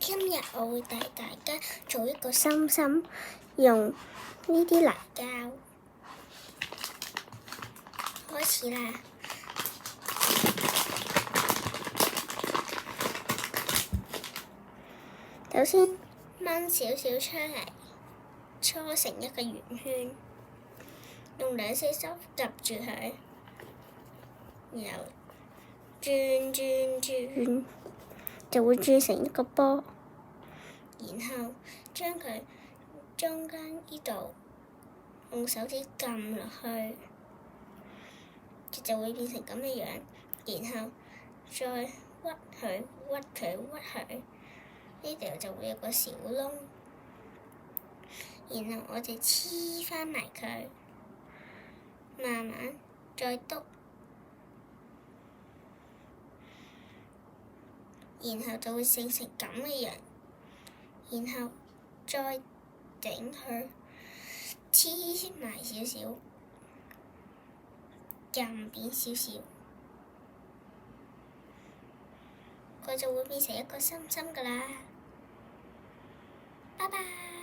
今日我會帶大家做一個心心，用呢啲泥膠。開始啦！首先掹少少出嚟，搓成一個圓圈，用兩隻手夾住佢，然後轉，就會轉成一個波。然後將佢中間呢度用手指撳落去，佢就會變成咁嘅樣。然後再屈佢，呢度就會有個小窿。然後我哋黐返埋佢，慢慢再篤，然後就會整成咁嘅樣。然後再整佢黐埋少少，撳扁少少，佢就會變成一個心心㗎喇。拜拜。